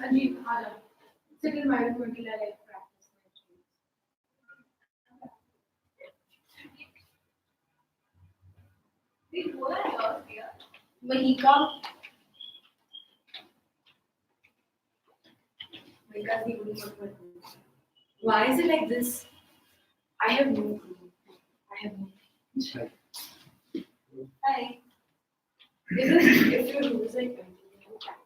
अजीब हालत second mind में मिला लाइक प्रैक्टिस में बोला है और किया वही का why is it like this? I have no clue. Hi. If you're losing continue practice.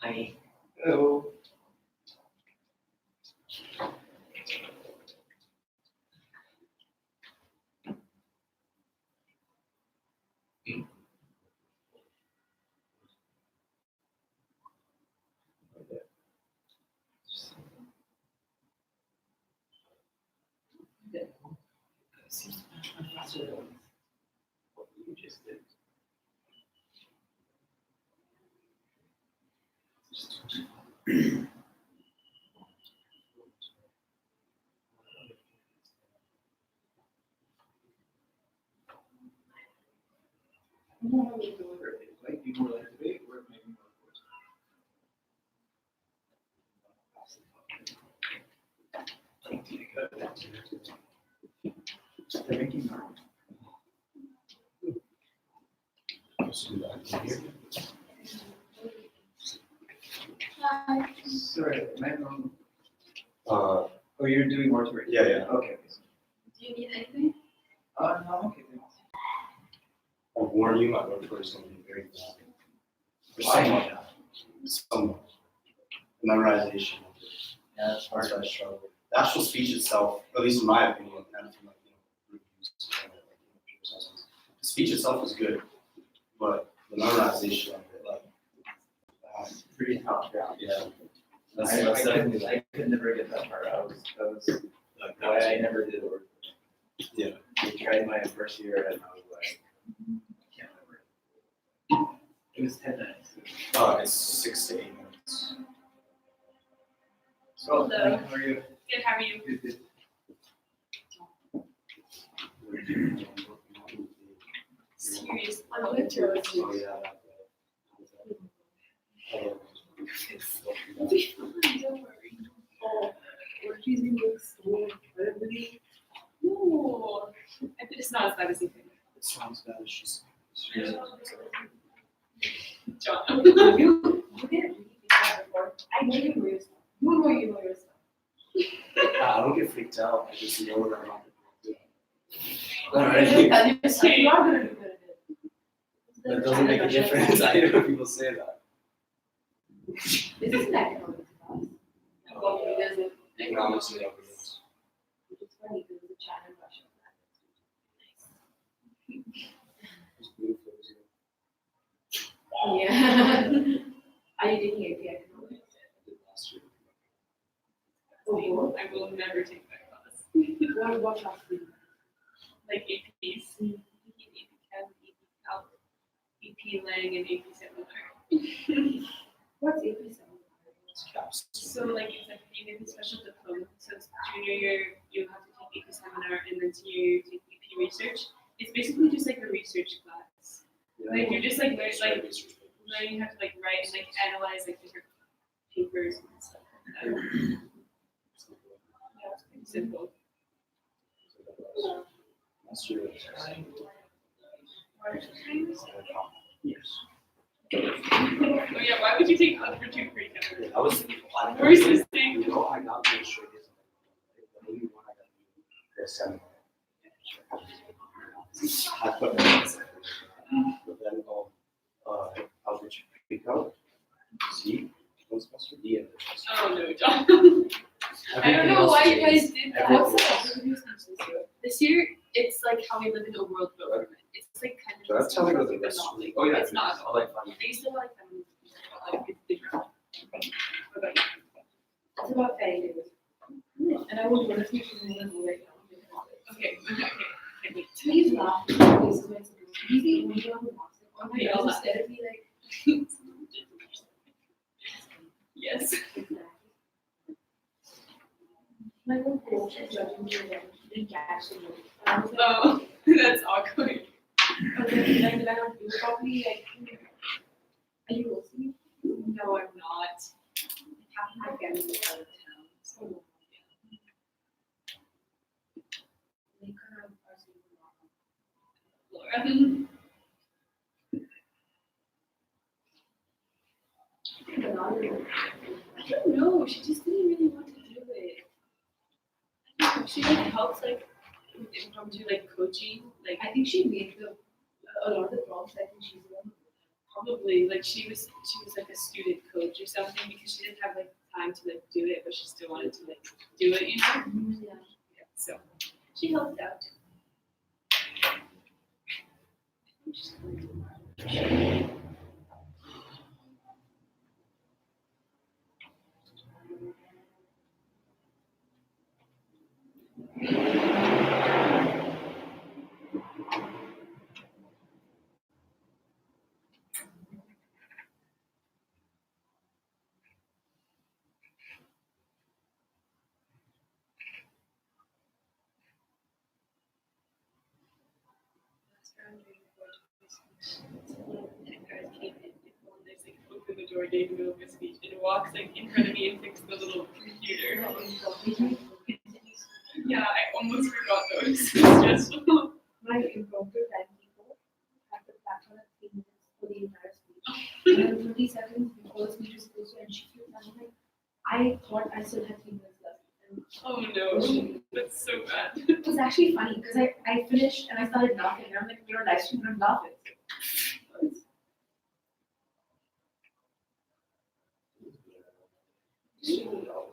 Hi. Hello. What you just did. Like be more like debate or maybe more they're making Hi. sorry, am I wrong? Oh, you're doing oratory? Yeah, yeah. Okay. Do you need anything? No, okay, thanks. I warn you, my oratory is going to be very bad. Why? Somewhat. Memorization. Yeah, that's hard. That's why I struggle. The actual speech itself, at least in my opinion, and from like reviews, the speech itself is good, but the memorization of it, like, Pretty tough, yeah. yeah. I could never get that part. That was why I never did oratory. Yeah. I tried my first year and I was like, I can't remember. It was 10 minutes. It's 6 to 8 minutes. So, Hello. how are you? Good, how are you? Good, good. Serious. Oh, yeah. Don't worry. Oh, we're choosing books incredibly. No, I bet it's not as bad as you think. It sounds bad, it's just. John. You didn't read that before. I know you know your stuff. You know your stuff. I don't get freaked out, I just know that I'm not going to do it. You Alright. are gonna do good at it. That doesn't make a difference, I know people say that. This isn't economics class. Well, there's a Economics and governance. It's funny because it's a China Russia. It's beautiful, isn't it? Yeah. Are you taking AP economics? I did last year. Oh, I will never take that class. what class do you? Like APs. AP Chem, AP Calc, AP Lang, and AP Seminar. What's AP seminar? It's caps. So like it's like you get the special diploma. So it's junior year you have to take AP Seminar, and then senior year you take AP Research. It's basically just like a research class. Yeah. Like you're just like learning how to like write and like analyze like different papers and stuff like that. Yeah, it's pretty simple. Last year. Yes. Oh yeah, why would you take Algebra 2 pre-chem? I was. Worst mistake. You know, I got the straight A's. The only one I got the 7. I put but then I was reaching pick out C, one semester D, and Oh no, John. I don't know why you guys did that. Everything This year, it's like how we live in a world government. It's like kind of. So that's how they go to the but rest not of the like- Oh, yeah. It's not. I like fun. They used to like feminism, but like it's about fairy tales. And I won't want to speak to anyone who right now. Okay. Wait. Please laugh in places where it's supposed to be. He's the only one who laughs. Oh my Okay, god, I'll this laugh. therapy like. Yes. My own coach is judging me again. She didn't catch the joke. And I was like, Oh, that's awkward. okay, did I not do it properly? Like, are you roasting me? No, I'm not. I can do it. So, they kind of are saying, Laura. I don't know. She just didn't really want to do it. I don't know. She like helps like with impromptu like coaching. Like I think she made a lot of the prompts. I think she's the one. probably like she was like a student coach or something because she didn't have like time to like do it, but she still wanted to like do it, Yeah. Yeah, so she helped out. Came in before there's like open the door, gave me a speech, and walks like in front of me and fixed the little computer. Yeah, I almost forgot those. It's stressful. My impromptu timekeeper had the platform at 3 minutes for the entire speech. And then 30 seconds before the speech was supposed to end, she flew. And I'm like, I thought I still had 3 minutes left. And Oh no, that's so bad. it was actually funny because I finished and I started laughing. And I'm like, you're live stream, I'm laughing. Extremely low.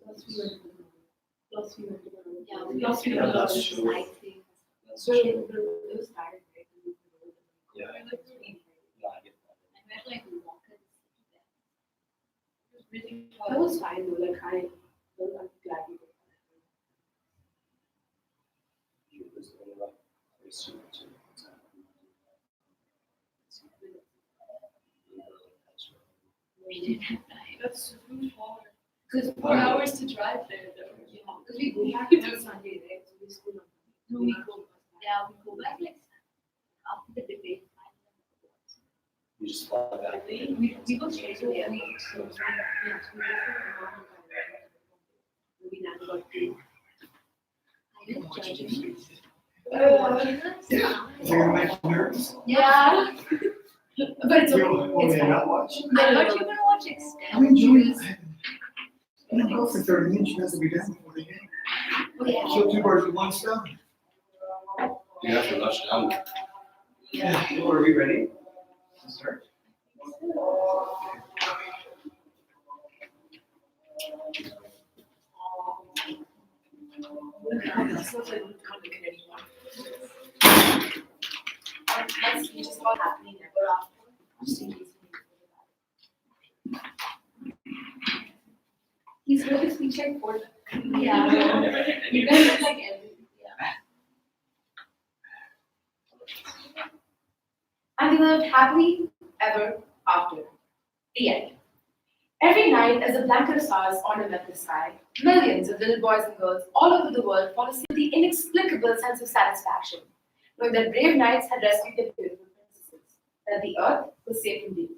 Plus we went to the movie. Plus we went to the movie. Yeah, Plus we Yeah, went to that's the true. movie. Nice thing. So it was tired, right? Yeah. I like to eat. Yeah, I get that. I went like walkers. It was really That was fine though. Like I'm glad we did. You was only like very soon to We didn't have time. That's so far. Because 4 hours to drive there though. we go back on Sunday, right? So we school on No, we go. Yeah, we go back like after the debate. You just fly back. We go straight to the end. So it's like, yeah, so we go from maybe not about 2. I didn't judge it. Yeah. You're making nervous. Yeah. But it's You okay. want It's me to fine. not watch? I thought you were gonna watch I mean, Julie, extended. I'm gonna go for 30 minutes. She has to be done before the game. Yeah. Kill 2 birds with 1 stone. You have to rush down. Yeah. So are we ready to start? That speech is called happening never after. Just in case you need to know that. He's heard the speech like 4 times. Yeah. You guys are like everything. And they lived happily ever after. The end. Every night, as a blanket of stars ornament the sky, millions of little boys and girls all over the world fall asleep with the inexplicable sense of satisfaction, knowing that brave knights had rescued their beautiful princesses, that the earth was safe from demons.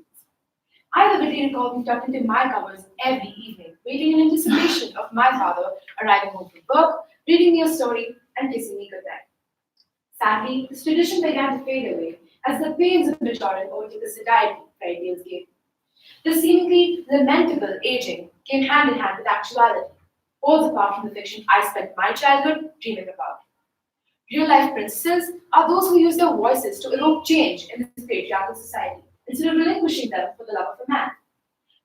I vividly recall being tucked into my covers every evening, waiting in anticipation of my father arriving home from work, reading me a story, and kissing me goodnight. Sadly, this tradition began to fade away as the pains of maturing overtook the satiety fairy tales gave. The seemingly lamentable aging came hand in hand with actuality, poles apart from the fiction I spent my childhood dreaming about. Real life princesses are those who use their voices to evoke change in this patriarchal society instead of relinquishing them for the love of a man.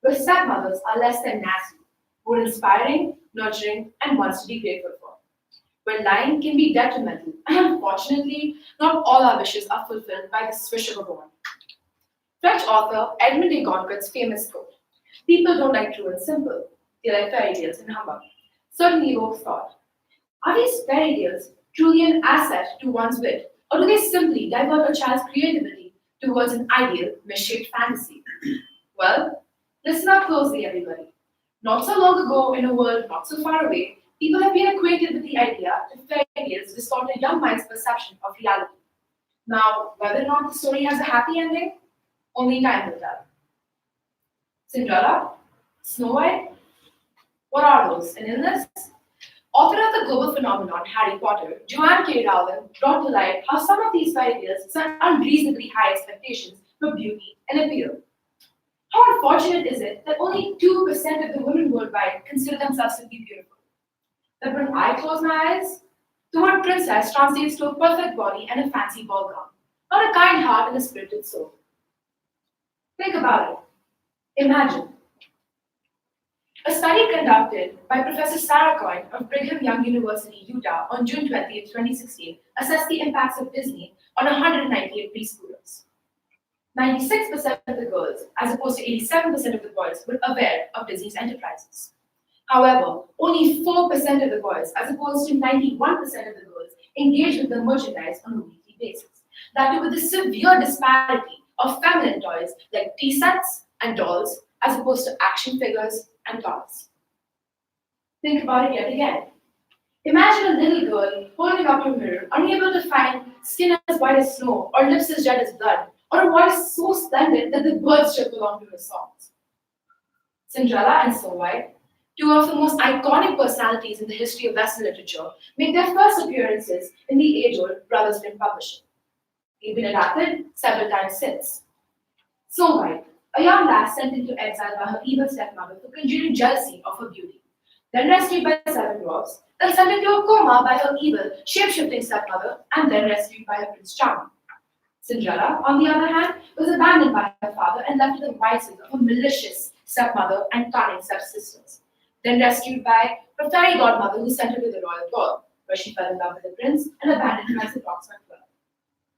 Where stepmothers are less than nasty, more inspiring, nurturing, and ones to be grateful for. Where lying can be detrimental, and unfortunately, not all our wishes are fulfilled by the swish of a wand. French author Edmond de Goncourt's famous quote, "People don't like true and simple, they like fairy tales and humbug," certainly evokes thought. Are these fairy tales truly an asset to one's wit, or do they simply divert a child's creativity towards an ideal, misshaped fantasy? Well, listen up closely, everybody. Not so long ago, in a world not so far away, people have been acquainted with the idea that fairy tales distort a young mind's perception of reality. Now, whether or not the story has a happy ending, only time will tell. Cinderella? Snow White? What are those? An illness? Author of the global phenomenon Harry Potter, Joanne K. Rowling brought to light how some of these fairy tales set unreasonably high expectations for beauty and appeal. How unfortunate is it that only 2% of the women worldwide consider themselves to be beautiful? That when I close my eyes, the word princess translates to a perfect body and a fancy ball gown, not a kind heart and a spirited soul. Think about it. Imagine. A study conducted by Professor Sarah Coyne of Brigham Young University, Utah on June 20, 2016 assessed the impacts of Disney on 198 preschoolers. 96% of the girls, as opposed to 87% of the boys, were aware of Disney's enterprises. However, only 4% of the boys, as opposed to 91% of the girls, engaged with the merchandise on a weekly basis. That too with the severe disparity of feminine toys like tea sets and dolls, as opposed to action figures and dolls. Think about it yet again. Imagine a little girl holding up her mirror, unable to find skin as white as snow, or lips as red as blood, or a voice so splendid that the birds chirp along to her songs. Cinderella and Snow White, two of the most iconic personalities in the history of Western literature, make their first appearances in the age-old Brothers Grimm publishing. They've been adapted several times since. Snow White, a young lass sent into exile by her evil stepmother for conjuring jealousy of her beauty, then rescued by 7 dwarfs, then sent into a coma by her evil, shape-shifting stepmother, and then rescued by her Prince Charming. Cinderella, on the other hand, was abandoned by her father and left to the vices of a malicious stepmother and cunning stepsisters, then rescued by her fairy godmother who sent her to the royal ball, where she fell in love with the prince and abandoned him as a locksmith girl.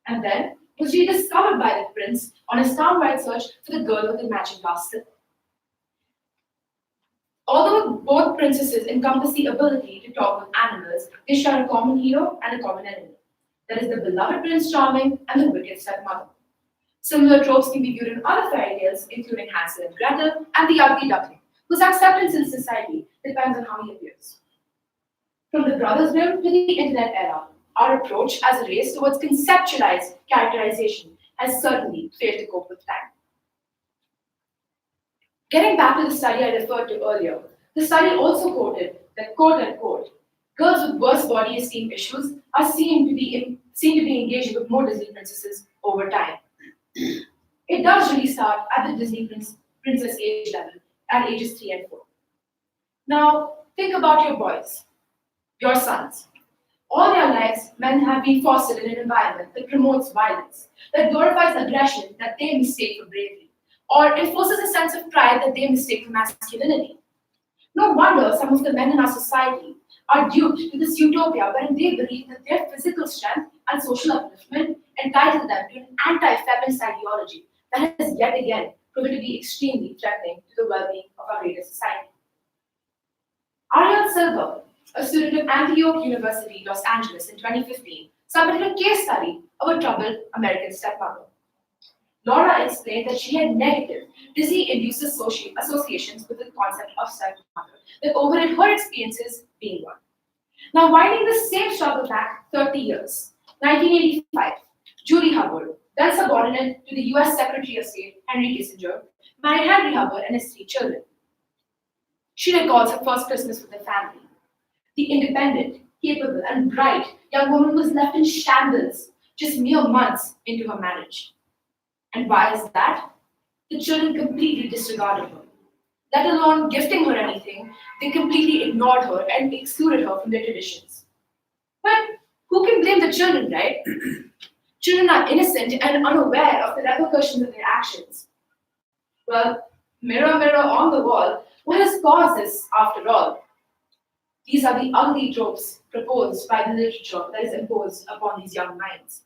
And then was rediscovered by the prince on his town-wide search for the girl with the magic glass slipper. Although both princesses encompass the ability to talk with animals, they share a common hero and a common enemy. That is the beloved Prince Charming and the wicked stepmother. Similar tropes can be viewed in other fairy tales, including Hansel and Gretel and the Ugly Duckling, whose acceptance in society depends on how he appears. From the Brothers Grimm to the internet era, our approach as a race towards conceptualized characterization has certainly failed to cope with time. Getting back to the study I referred to earlier, the study also quoted that, quote unquote, girls with worse body esteem issues are seen to be engaging with more Disney princesses over time. It does really start at the Disney princess age level, at ages 3 and 4. Now, think about your boys, your sons. All their lives, men have been fostered in an environment that promotes violence, that glorifies aggression that they mistake for bravery, or enforces a sense of pride that they mistake for masculinity. No wonder some of the men in our society are duped to this utopia wherein they believe that their physical strength and social upliftment entitle them to an anti-feminist ideology that has yet again proven to be extremely threatening to the well-being of our greater society. Ariel Silver, a student of Antioch University, Los Angeles in 2015, submitted a case study of a troubled American stepmother. Laura explained that she had negative, Disney-induced associations with the concept of stepmother that overrid her experiences being one. Now, winding the same struggle back 30 years, 1985, Julie Hubbard, then subordinate to the US Secretary of State Henry Kissinger, married Henry Hubbard and his 3 children. She recalls her first Christmas with the family. The independent, capable, and bright young woman was left in shambles just mere months into her marriage. And why is that? The children completely disregarded her. Let alone gifting her anything, they completely ignored her and excluded her from their traditions. But who can blame the children, right? Children are innocent and unaware of the repercussions of their actions. Well, mirror, mirror on the wall, what has caused this after all? These are the ugly tropes proposed by the literature that is imposed upon these young minds.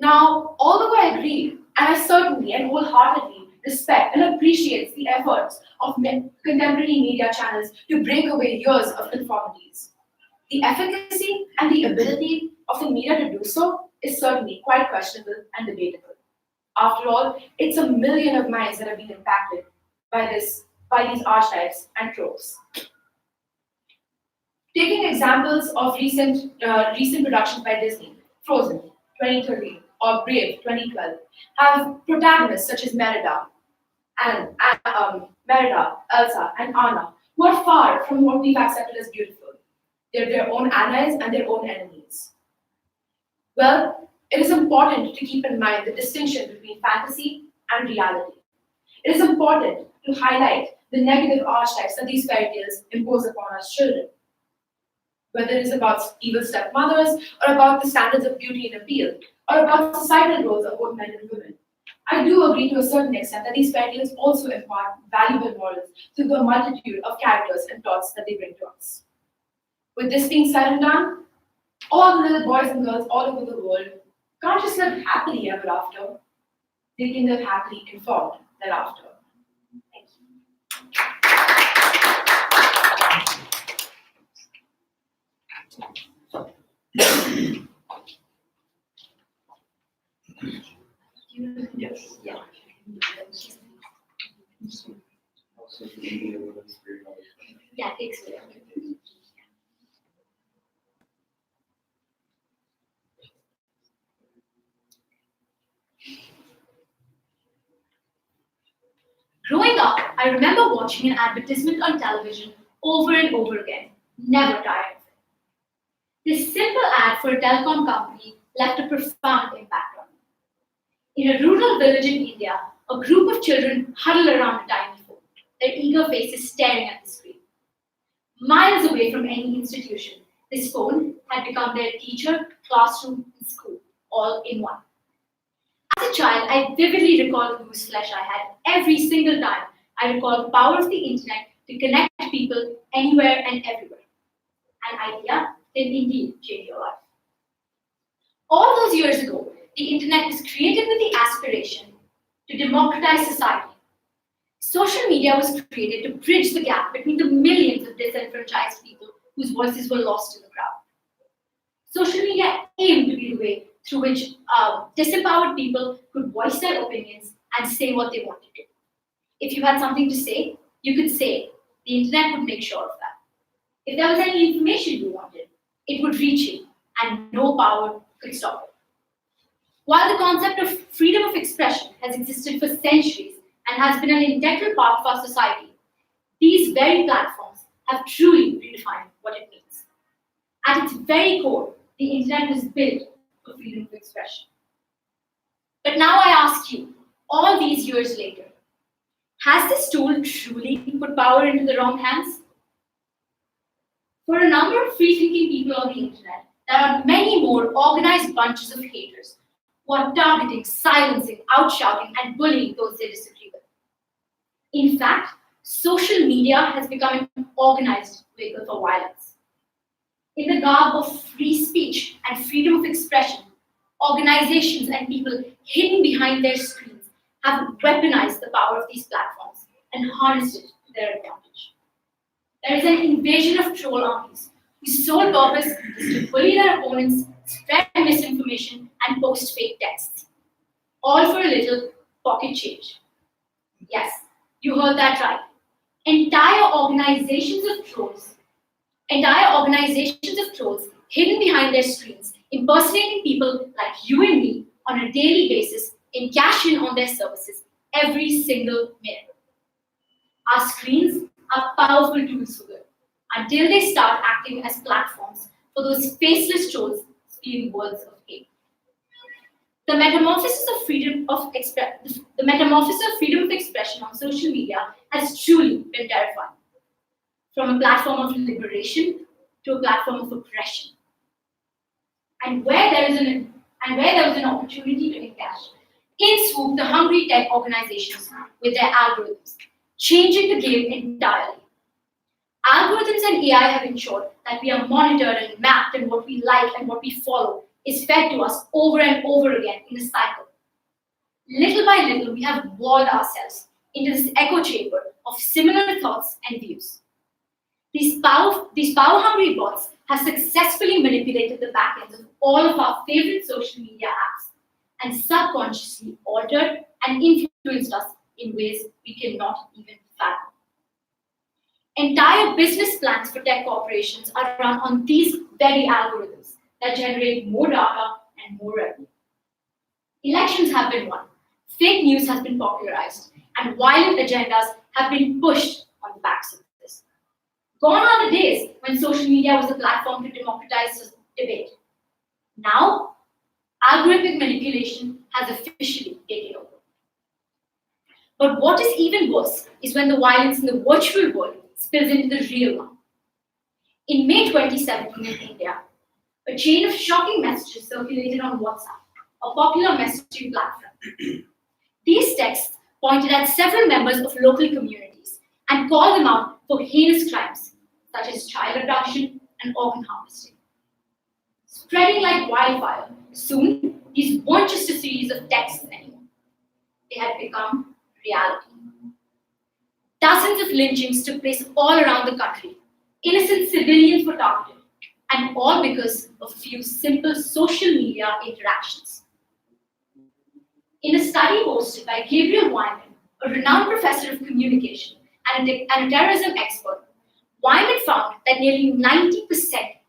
Now, although I agree, and I certainly and wholeheartedly respect and appreciate the efforts of contemporary media channels to break away years of conformities, the efficacy and the ability of the media to do so is certainly quite questionable and debatable. After all, it's a million of minds that have been impacted by these archetypes and tropes. Taking examples of recent productions by Disney, Frozen 2013 or Brave 2012, have protagonists such as Merida, Elsa, and Anna, who are far from what we've accepted as beautiful. They're their own allies and their own enemies. Well, it is important to keep in mind the distinction between fantasy and reality. It is important to highlight the negative archetypes that these fairy tales impose upon us children. Whether it is about evil stepmothers, or about the standards of beauty and appeal, or about societal roles of both men and women, I do agree to a certain extent that these fairy tales also impart valuable morals through the multitude of characters and plots that they bring to us. With this being said and done, all the little boys and girls all over the world can't just live happily ever after. They can live happily informed thereafter. Thank you. Yes. Yeah. Also, the media will experience. Yeah, takes care. Growing up, I remember watching an advertisement on television over and over again, never tired of it. This simple ad for a telecom company left a profound impact on me. In a rural village in India, a group of children huddled around a tiny phone, their eager faces staring at the screen. Miles away from any institution, this phone had become their teacher, classroom, and school, all in one. As a child, I vividly recall the gooseflesh I had every single time I recall the power of the internet to connect people anywhere and everywhere. An idea can indeed change your life. All those years ago, the internet was created with the aspiration to democratize society. Social media was created to bridge the gap between the millions of disenfranchised people whose voices were lost in the crowd. Social media aimed to be the way through which disempowered people could voice their opinions and say what they wanted to. If you had something to say, you could say it. The internet would make sure of that. If there was any information you wanted, it would reach you, and no power could stop it. While the concept of freedom of expression has existed for centuries and has been an integral part of our society, these very platforms have truly redefined what it means. At its very core, the internet was built for freedom of expression. But now I ask you, all these years later, has this tool truly put power into the wrong hands? For a number of free-thinking people on the internet, there are many more organized bunches of haters who are targeting, silencing, outshouting, and bullying those they disagree with. In fact, social media has become an organized vehicle for violence. In the garb of free speech and freedom of expression, organizations and people hidden behind their screens have weaponized the power of these platforms and harnessed it to their advantage. There is an invasion of troll armies whose sole purpose is to bully their opponents, spread misinformation, and post fake texts, all for a little pocket change. Yes, you heard that right. Entire organizations of trolls hidden behind their screens, impersonating people like you and me on a daily basis and cash in on their services every single minute. Our screens are powerful tools for good until they start acting as platforms for those faceless trolls spewing words of hate. The metamorphosis of freedom of expression on social media has truly been terrifying. From a platform of liberation to a platform of oppression. And where there was an opportunity to encash, in swoop the hungry tech organizations with their algorithms, changing the game entirely. Algorithms and AI have ensured that we are monitored and mapped, and what we like and what we follow is fed to us over and over again in a cycle. Little by little, we have walled ourselves into this echo chamber of similar thoughts and views. These power-hungry bots have successfully manipulated the backends of all of our favorite social media apps and subconsciously altered and influenced us in ways we cannot even fathom. Entire business plans for tech corporations are run on these very algorithms that generate more data and more revenue. Elections have been won, fake news has been popularized, and violent agendas have been pushed on the backs of this. Gone are the days when social media was a platform to democratize debate. Now, algorithmic manipulation has officially taken over. But what is even worse is when the violence in the virtual world spills into the real one. In May 2017 in India, a chain of shocking messages circulated on WhatsApp, a popular messaging platform. These texts pointed at several members of local communities and called them out for heinous crimes such as child abduction and organ harvesting. Spreading like wildfire, soon these weren't just a series of texts anymore. They had become reality. Dozens of lynchings took place all around the country. Innocent civilians were targeted, and all because of a few simple social media interactions. In a study hosted by Gabriel Wyman, a renowned professor of communication and a terrorism expert, Wyman found that nearly 90%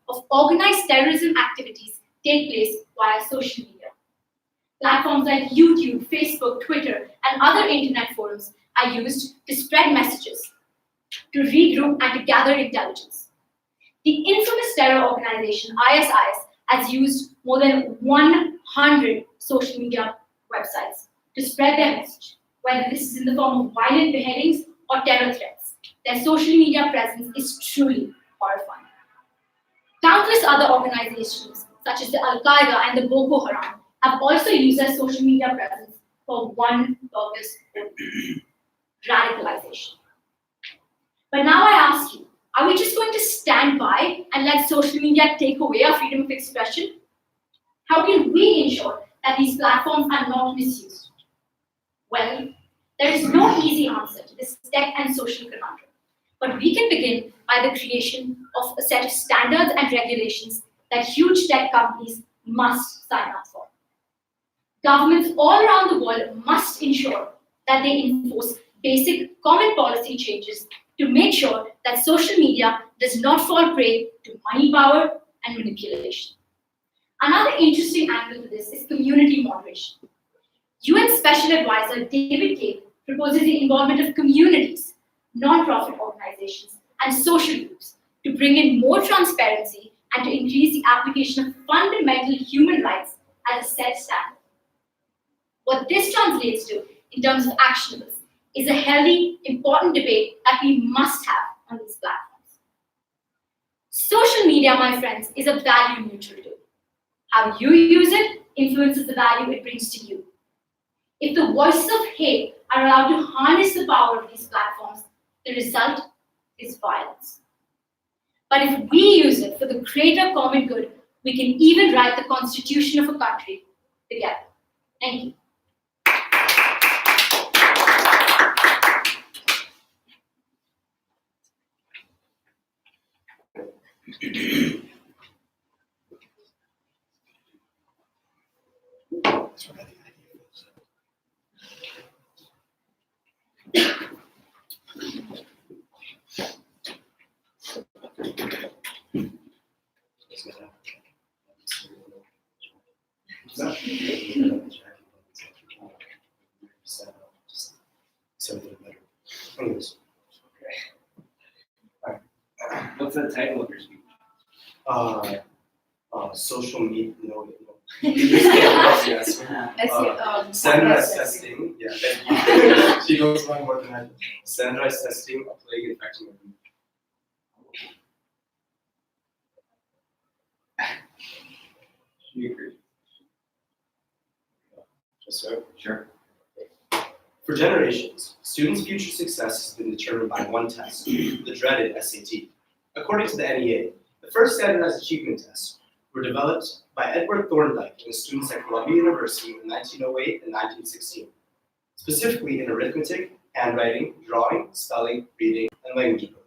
of organized terrorism activities take place via social media. Platforms like YouTube, Facebook, Twitter, and other internet forums are used to spread messages, to regroup, and to gather intelligence. The infamous terror organization ISIS has used more than 100 social media websites to spread their message, whether this is in the form of violent beheadings or terror threats. Their social media presence is truly horrifying. Countless other organizations, such as the Al-Qaeda and the Boko Haram, have also used their social media presence for one purpose only: radicalization. But now I ask you, are we just going to stand by and let social media take away our freedom of expression? How can we ensure that these platforms are not misused? Well, there is no easy answer to this tech and social conundrum, but we can begin by the creation of a set of standards and regulations that huge tech companies must sign up for. Governments all around the world must ensure that they enforce basic common policy changes to make sure that social media does not fall prey to money power and manipulation. Another interesting angle to this is community moderation. UN Special Advisor David Cave proposes the involvement of communities, non-profit organizations, and social groups to bring in more transparency and to increase the application of fundamental human rights as a set standard. What this translates to in terms of actionables is a healthy, important debate that we must have on these platforms. Social media, my friends, is a value-neutral tool. How you use it influences the value it brings to you. If the voices of hate are allowed to harness the power of these platforms, the result is violence. But if we use it for the greater common good, we can even write the constitution of a country together. Thank you. That's what I think the idea is. Anyways, What's the title of your speech? social media, yes. Standardized testing, yeah, thank you. She knows one more than I do. Standardized testing, a plague infecting the people. You agree? Yes, sir. Sure. For generations, students' future success has been determined by one test, the dreaded SAT. According to the NEA, the first standardized achievement test were developed by Edward Thorndike and his students at Columbia University in 1908 and 1916, specifically in arithmetic, handwriting, drawing, spelling, reading, and language ability.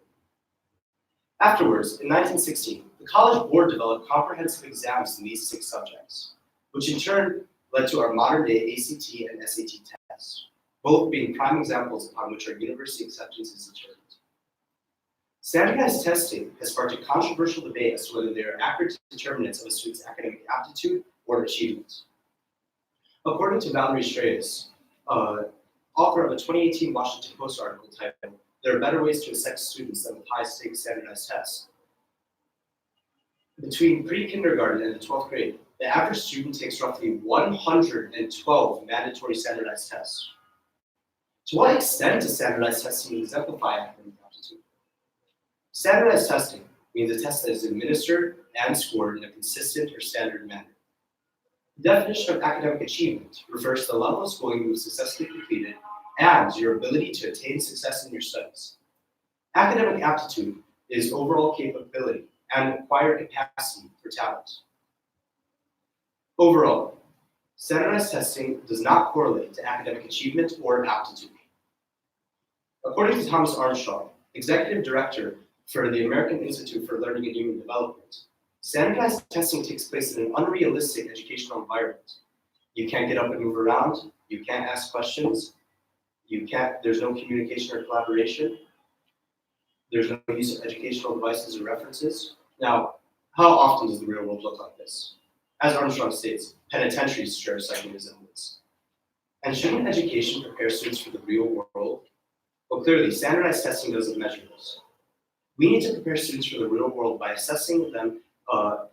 Afterwards, in 1916, the College Board developed comprehensive exams in these 6 subjects, which in turn led to our modern-day ACT and SAT tests, both being prime examples upon which our university acceptance is determined. Standardized testing has sparked a controversial debate as to whether they are accurate determinants of a student's academic aptitude or achievement. According to Valerie Strauss, author of a 2018 Washington Post article titled, "There are better ways to assess students than with high-stakes standardized tests." Between pre-kindergarten and the 12th grade, the average student takes roughly 112 mandatory standardized tests. To what extent does standardized testing exemplify academic aptitude? Standardized testing means a test that is administered and scored in a consistent or standard manner. The definition of academic achievement refers to the level of schooling you have successfully completed and your ability to attain success in your studies. Academic aptitude is overall capability and acquired capacity for talent. Overall, standardized testing does not correlate to academic achievement or aptitude. According to Thomas Armstrong, Executive Director for the American Institute for Learning and Human Development, standardized testing takes place in an unrealistic educational environment. You can't get up and move around, you can't ask questions, there's no communication or collaboration, there's no use of educational devices or references. Now, how often does the real world look like this? As Armstrong states, penitentiaries share a striking resemblance. And shouldn't education prepare students for the real world? Well, clearly, standardized testing doesn't measure this. We need to prepare students for the real world by assessing them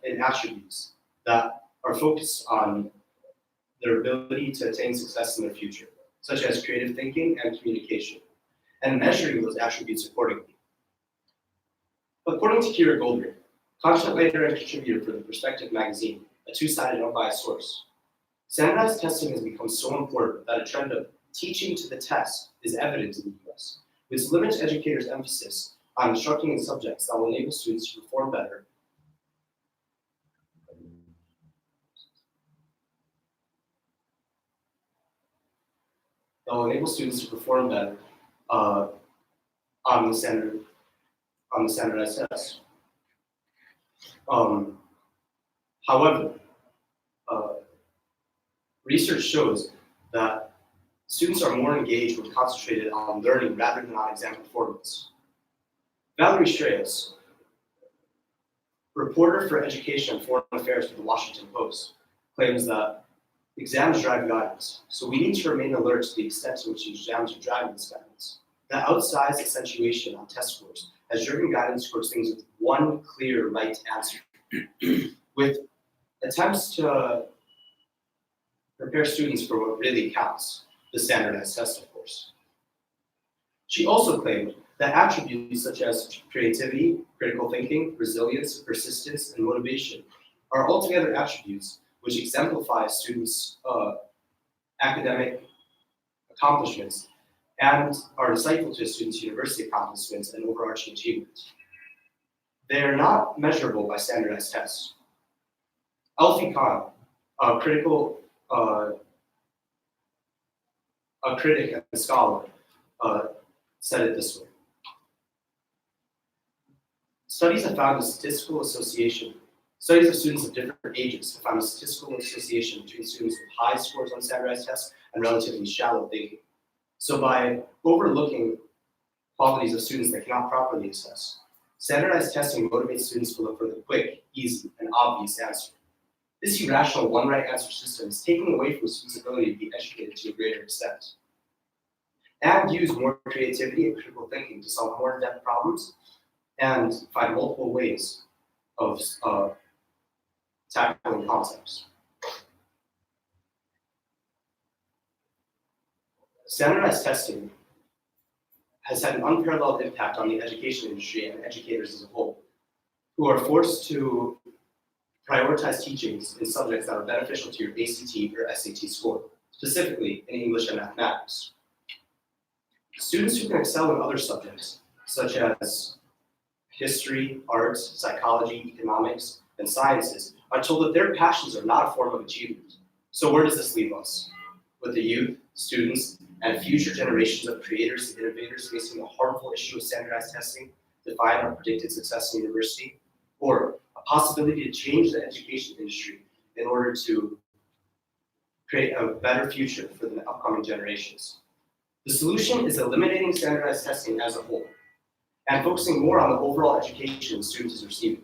in attributes that are focused on their ability to attain success in their future, such as creative thinking and communication, and measuring those attributes accordingly. According to Kira Goldberg, content writer and contributor for The Perspective magazine, a 2-sided unbiased source, standardized testing has become so important that a trend of teaching to the test is evident in the US, which limits educators' emphasis on instructing in subjects that will enable students to perform better on the standardized test. However, research shows that students are more engaged when concentrated on learning rather than on exam performance. Valerie Strauss, reporter for education and foreign affairs for the Washington Post, claims that exams drive guidance, so we need to remain alert to the extent to which exams are driving this guidance. The outsized accentuation on test scores has driven guidance towards things with one clear right answer, with attempts to prepare students for what really counts, the standardized test, of course. She also claimed that attributes such as creativity, critical thinking, resilience, persistence, and motivation are altogether attributes which exemplify students' academic accomplishments and are insightful to a student's university accomplishments and overarching achievements. They are not measurable by standardized tests. Alfie Kahn, a critic and scholar, said it this way. Studies of students of different ages have found a statistical association between students with high scores on standardized tests and relatively shallow thinking. So by overlooking qualities of students that cannot properly assess, standardized testing motivates students to look for the quick, easy, and obvious answer. This irrational one right answer system is taking away from students' ability to be educated to a greater extent. And use more creativity and critical thinking to solve more in-depth problems and find multiple ways of tackling concepts. Standardized testing has had an unparalleled impact on the education industry and educators as a whole, who are forced to prioritize teachings in subjects that are beneficial to your ACT or SAT score, specifically in English and mathematics. Students who can excel in other subjects, such as history, arts, psychology, economics, and sciences are told that their passions are not a form of achievement. So where does this leave us? With the youth, students, and future generations of creators and innovators facing the harmful issue of standardized testing to define our predicted success in university, or a possibility to change the education industry in order to create a better future for the upcoming generations. The solution is eliminating standardized testing as a whole and focusing more on the overall education students is receiving.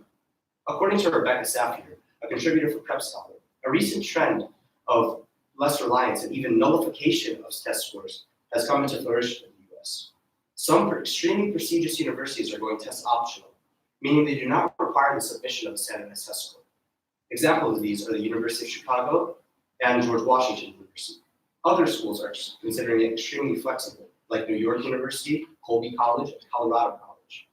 According to Rebecca Saffier, a contributor for Prep Scholar, a recent trend of less reliance and even nullification of test scores has come into flourish in the US. Some extremely prestigious universities are going test optional, meaning they do not require the submission of a standardized test score. Examples of these are the University of Chicago and George Washington University. Other schools are considering it extremely flexible, like New York University, Colby College, and Colorado College.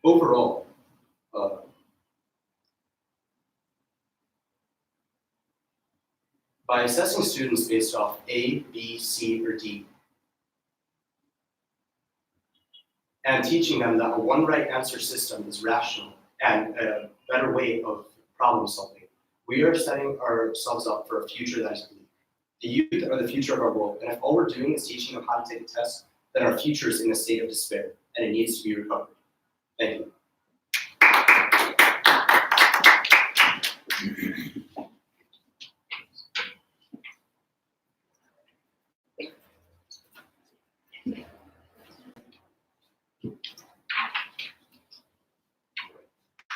Overall, by assessing students based off A, B, C, or D, and teaching them that a one right answer system is rational and a better way of problem solving, we are setting ourselves up for a future that is bleak. The youth are the future of our world, and if all we're doing is teaching them how to take a test, then our future is in a state of despair, and it needs to be recovered. Thank you.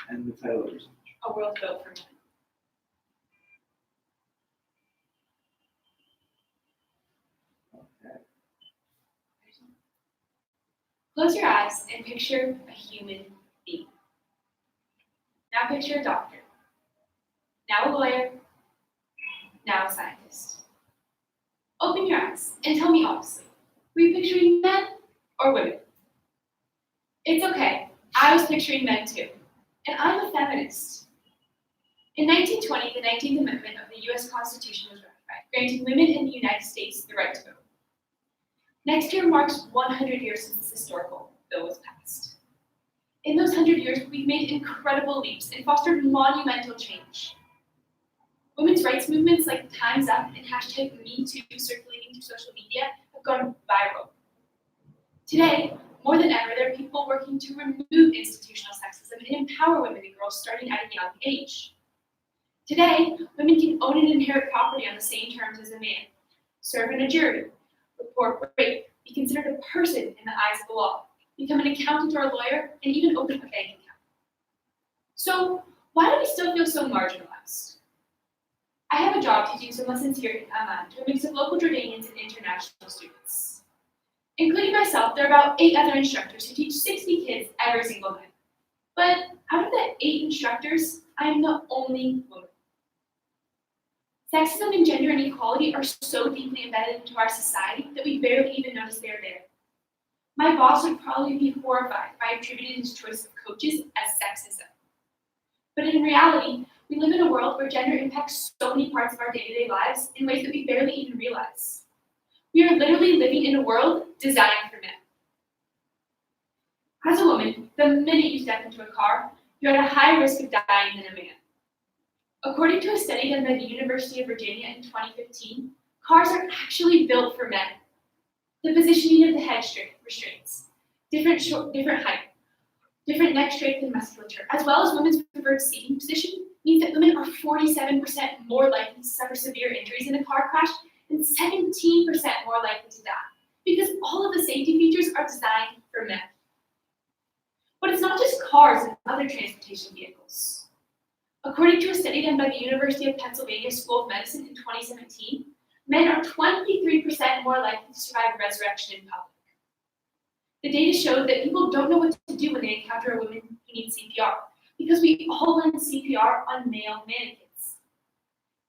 And the title of your speech. A world built for men. Okay. Close your eyes and picture a human being. Now picture a doctor. Now a lawyer. Now a scientist. Open your eyes and tell me honestly, were you picturing men or women? It's okay, I was picturing men too, and I'm a feminist. In 1920, the 19th Amendment of the US Constitution was ratified, granting women in the United States the right to vote. Next year marks 100 years since this historical bill was passed. In those 100 years, we've made incredible leaps and fostered monumental change. Women's rights movements like Time's Up and hashtag #MeToo circulating through social media have gone viral. Today, more than ever, there are people working to remove institutional sexism and empower women and girls starting at a young age. Today, women can own and inherit property on the same terms as a man, serve in a jury, report rape, be considered a person in the eyes of the law, become an accountant or a lawyer, and even open a bank account. So, why do we still feel so marginalized? I have a job teaching some lessons here in Amman to a mix of local Jordanians and international students. Including myself, there are about 8 other instructors who teach 60 kids every single night. But out of the 8 instructors, I am the only woman. Sexism and gender inequality are so deeply embedded into our society that we barely even notice they're there. My boss would probably be horrified if I attributed his choice of coaches as sexism. But in reality, we live in a world where gender impacts so many parts of our day-to-day lives in ways that we barely even realize. We are literally living in a world designed for men. As a woman, the minute you step into a car, you're at a higher risk of dying than a man. According to a study done by the University of Virginia in 2015, cars are actually built for men. The positioning of the head restraints, different height, different neck strength and musculature, as well as women's preferred seating position, means that women are 47% more likely to suffer severe injuries in a car crash and 17% more likely to die, because all of the safety features are designed for men. But it's not just cars and other transportation vehicles. According to a study done by the University of Pennsylvania School of Medicine in 2017, men are 23% more likely to survive resurrection in public. The data showed that people don't know what to do when they encounter a woman who needs CPR, because we all learn CPR on male mannequins.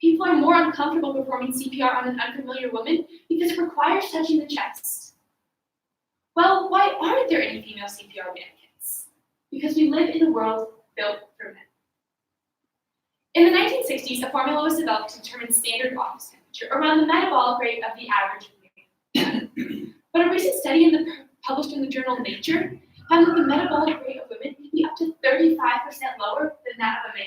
People are more uncomfortable performing CPR on an unfamiliar woman because it requires touching the chest. Well, why aren't there any female CPR mannequins? Because we live in a world built for men. In the 1960s, a formula was developed to determine standard office temperature around the metabolic rate of the average man. But a recent study published in the journal Nature found that the metabolic rate of women can be up to 35% lower than that of a man.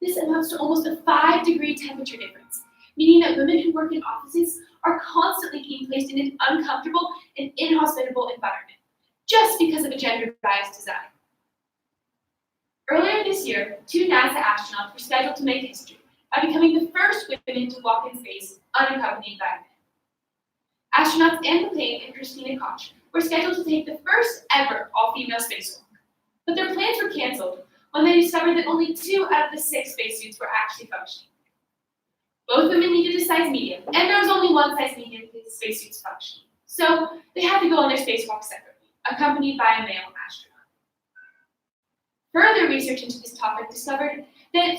This amounts to almost a 5-degree temperature difference, meaning that women who work in offices are constantly being placed in an uncomfortable and inhospitable environment, just because of a gender-biased design. Earlier this year, 2 NASA astronauts were scheduled to make history by becoming the first women to walk in space unaccompanied by men. Astronauts Anne McClain and Christina Koch were scheduled to take the first ever all-female spacewalk, but their plans were canceled when they discovered that only 2 out of the 6 spacesuits were actually functioning. Both women needed a size medium, and there was only one size medium spacesuits functioning, so they had to go on their spacewalk separately, accompanied by a male astronaut. Further research into this topic discovered that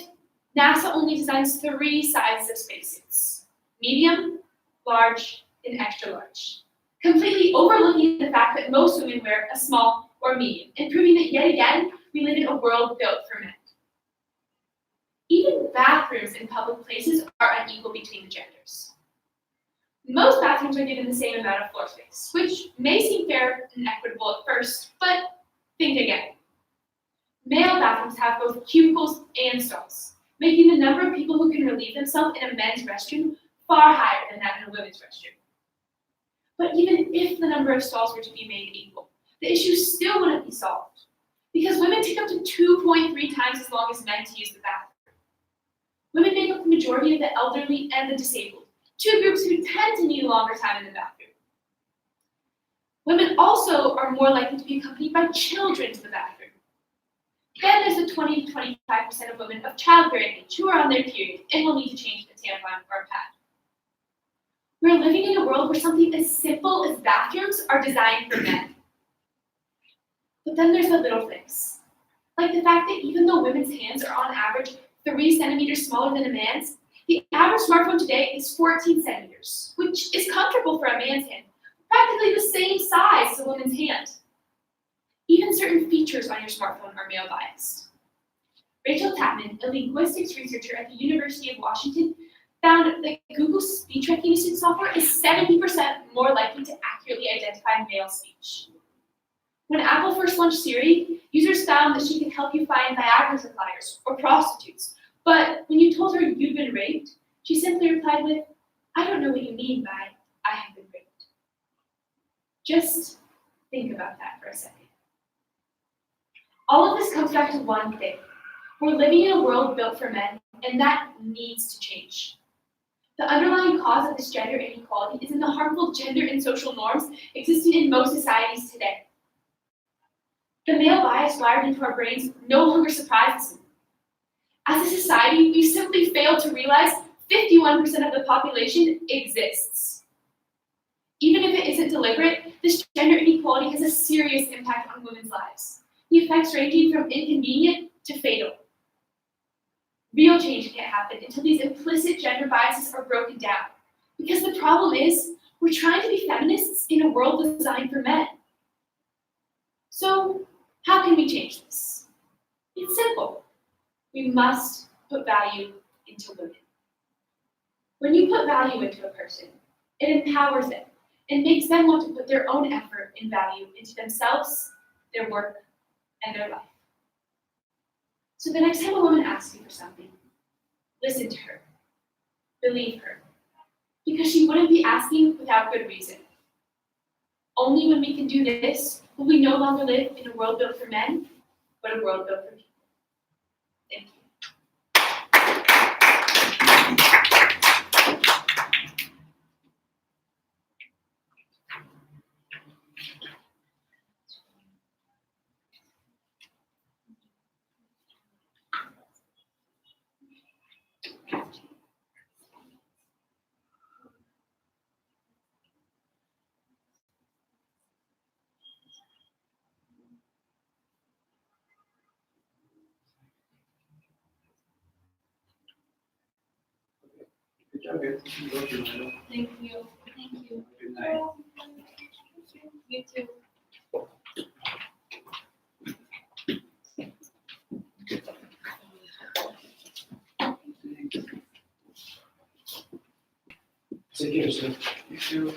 NASA only designs 3 sizes of spacesuits: medium, large, and extra large, completely overlooking the fact that most women wear a small or medium, and proving that yet again, we live in a world built for men. Even bathrooms in public places are unequal between the genders. Most bathrooms are given the same amount of floor space, which may seem fair and equitable at first, but think again. Male bathrooms have both cubicles and stalls, making the number of people who can relieve themselves in a men's restroom far higher than that in a women's restroom. But even if the number of stalls were to be made equal, the issue still wouldn't be solved, because women take up to 2.3 times as long as men to use the bathroom. Women make up the majority of the elderly and the disabled, 2 groups who tend to need a longer time in the bathroom. Women also are more likely to be accompanied by children to the bathroom. Then there's the 20 to 25% of women of childbearing age who are on their period and will need to change a tampon or a pad. We're living in a world where something as simple as bathrooms are designed for men. But then there's the little things, like the fact that even though women's hands are on average 3 centimeters smaller than a man's, the average smartphone today is 14 centimeters, which is comfortable for a man's hand, practically the same size as a woman's hand. Even certain features on your smartphone are male biased. Rachel Tapman, a linguistics researcher at the University of Washington, found that Google's speech recognition software is 70% more likely to accurately identify male speech. When Apple first launched Siri, users found that she could help you find Viagra suppliers or prostitutes, but when you told her you'd been raped, she simply replied with, "I don't know what you mean by I have been raped." Just think about that for a second. All of this comes back to one thing. We're living in a world built for men, and that needs to change. The underlying cause of this gender inequality is in the harmful gender and social norms existing in most societies today. The male bias wired into our brains no longer surprises me. As a society, we simply failed to realize 51% of the population exists. Even if it isn't deliberate, this gender inequality has a serious impact on women's lives, the effects ranging from inconvenient to fatal. Real change can't happen until these implicit gender biases are broken down, because the problem is, we're trying to be feminists in a world designed for men. So, how can we change this? It's simple. We must put value into women. When you put value into a person, it empowers them and makes them want to put their own effort and value into themselves, their work, and their life. So the next time a woman asks you for something, listen to her, believe her, because she wouldn't be asking without good reason. Only when we can do this will we no longer live in a world built for men, but a world built for people. Thank you. Good job, guys. Thank you. Thank you. Thank you. Good night. You too. Take care, sir. You too.